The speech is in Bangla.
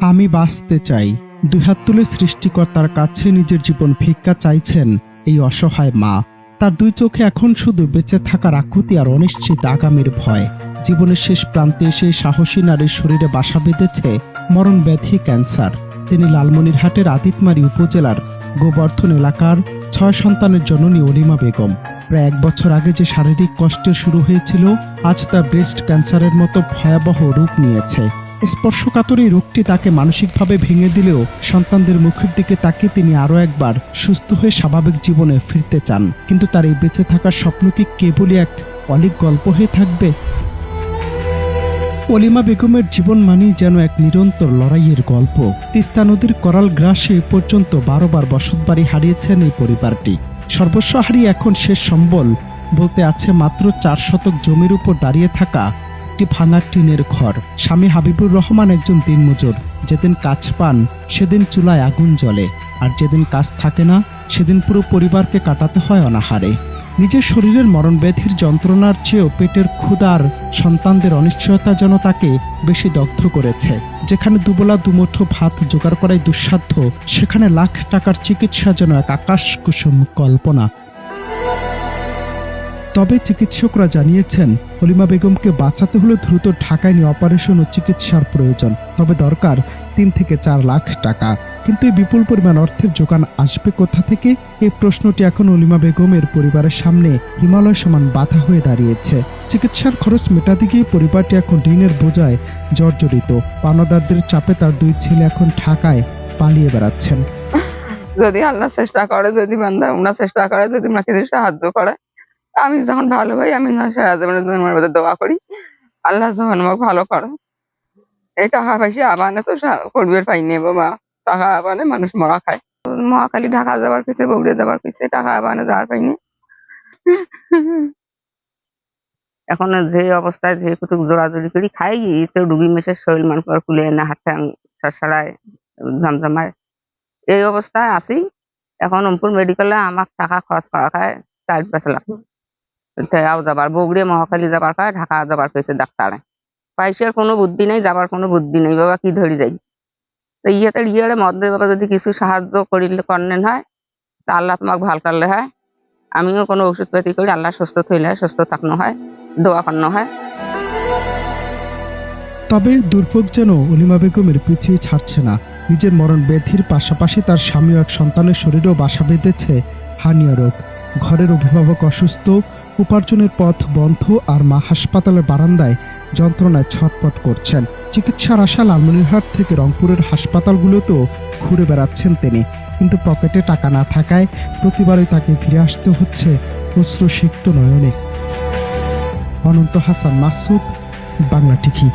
আমি বাঁচতে চাই। দুই হাত তুলে সৃষ্টিকর্তার কাছে নিজের জীবন ভিক্ষা চাইছেন এই অসহায় মা। তার দুই চোখে এখন শুধু বেঁচে থাকার আকুতি আর অনিশ্চিত আগামীর ভয়। জীবনের শেষ প্রান্তে এসে সাহসী নারীর শরীরে বাসা বেঁধেছে মরণ ব্যাধি ক্যান্সার। তিনি লালমনিরহাটের আদিতমারী উপজেলার গোবর্ধন এলাকার 6 সন্তানের জননী অলিমা বেগম। প্রায় 1 বছর আগে যে শারীরিক কষ্টের শুরু হয়েছিল, আজ তা ব্রেস্ট ক্যান্সারের মতো ভয়াবহ রূপ নিয়েছে। স্পর্শকাতর এই রোগটি তাকে মানসিকভাবে ভেঙে দিলেও সন্তানদের মুখের দিকে তাকিয়ে তিনি আরও একবার সুস্থ হয়ে স্বাভাবিক জীবনে ফিরতে চান। কিন্তু তার এই বেঁচে থাকার স্বপ্ন কি কেবলই এক অলীক গল্প হয়ে থাকবে? অলিমা বেগমের জীবন মানেই যেন এক নিরন্তর লড়াইয়ের গল্প। তিস্তা নদীর করাল গ্রাসে পর্যন্ত 12 বার বসতবাড়ি হারিয়েছেন এই পরিবারটি। সর্বস্ব হারিয়ে এখন শেষ সম্বল বলতে আছে মাত্র 4 শতক জমির উপর দাঁড়িয়ে থাকা একটি ভাঙা টিনের ঘর। স্বামী হাবিবুর রহমান একজন দিনমজুর। যেদিন কাজ পান সেদিন চুলায় আগুন জ্বলে, আর যেদিন কাজ থাকে না সেদিন পুরো পরিবারকে কাটাতে হয় অনাহারে। নিজের শরীরের মরণব্যাধির যন্ত্রণার চেয়েও পেটের ক্ষুধার সন্তানদের অনিশ্চয়তা যেন তাকে বেশি দগ্ধ করেছে। যেখানে দুবেলা দুমুঠো ভাত জোগাড় করাই দুঃসাধ্য, সেখানে লাখ টাকার চিকিৎসা যেন এক আকাশ কুসুম কল্পনা। তবে চিকিৎসকরা জানিয়েছেন অলিমা বেগমকে বাঁচাতে হলে দ্রুত ঢাকায় নিয়ে অপারেশন ও চিকিৎসার প্রয়োজন। তবে দরকার 3 থেকে 4 লাখ টাকা। কিন্তু এই বিপুল পরিমাণ অর্থের যোগান আসবে কোথা থেকে? এই প্রশ্নটি এখন অলিমা বেগমের পরিবারের সামনে হিমালয় সমান বাধা হয়ে দাঁড়িয়েছে। চিকিৎসার খরচ মেটাতে গিয়ে পরিবারটি এখন ঋণের বোঝায় জর্জরিত। পাওনাদারদের চাপে তার 2 ছেলে এখন ঢাকায় পালিয়ে বেড়াচ্ছেন। যদি আল্লাহ চেষ্টা করে, যদি বান্দা ওনার চেষ্টা করে, যদি মাকে সাহায্য করে, আমি যখন ভালো ভাই আমি না সারা জীবনের মধ্যে দোয়া করি আল্লাহ যখন আমাকে ভালো করে। এই টাকা পয়সা আবানে তো করবে পাইনি বাবা, টাকা আবানে মানুষ মরা খায়। মহাখালী ঢাকা যাবার পিছিয়ে, বগুড়ে যাবার পিছিয়ে টাকা আবানে যাওয়ার পাইনি। এখন যে অবস্থায় যে কুটুক জোড়াজোড়ি করি খাই, তো রুগী মেশে শরীর মানুষ খুলে না হাত সারায় ঝামঝামায় এই অবস্থায় আছি। এখন রংপুর মেডিকেলে আমার টাকা খরচ করা খায় 4-5 লাখ। যাবার বগুড়ে মহাখালী যাবার খায়, ঢাকা যাবার পেয়েছে ডাক্তারে। পয়সার কোনো বুদ্ধি নেই, যাবার কোনো বুদ্ধি নেই বাবা, কি ধরি যাই। তো ইয়ের মধ্যে বাবা যদি কিছু সাহায্য করিলে করেন হয়, তা আল্লাহ তোমাকে ভাল করলে হয়। আমিও কোনো ওষুধ পাতি করি, আল্লাহ সুস্থ থইলে সুস্থ থাকানো হয়, দোয়া করানো হয়। তবে দুর্ভোগ যেন অলিমা বেগমের পিছিয়ে ছাড়ছে না। নিজের মরণ ব্যাধির পাশাপাশি তার স্বামী ও এক সন্তানের শরীরেও বাসা বেঁধেছে হার্নিয়া রোগ। ঘরের অভিভাবক অসুস্থ, উপার্জনের পথ বন্ধ, আর মা হাসপাতালের বারান্দায় যন্ত্রণায় ছটপট করছেন। চিকিৎসার আশা লালমনিরহাট থেকে রংপুরের হাসপাতালগুলোতেও ঘুরে বেড়াচ্ছেন তিনি। কিন্তু পকেটে টাকা না থাকায় প্রতিবারই তাকে ফিরে আসতে হচ্ছে অশ্রুসিক্ত নয়নে। অনন্ত হাসান মাসুদ, বাংলা টিভি।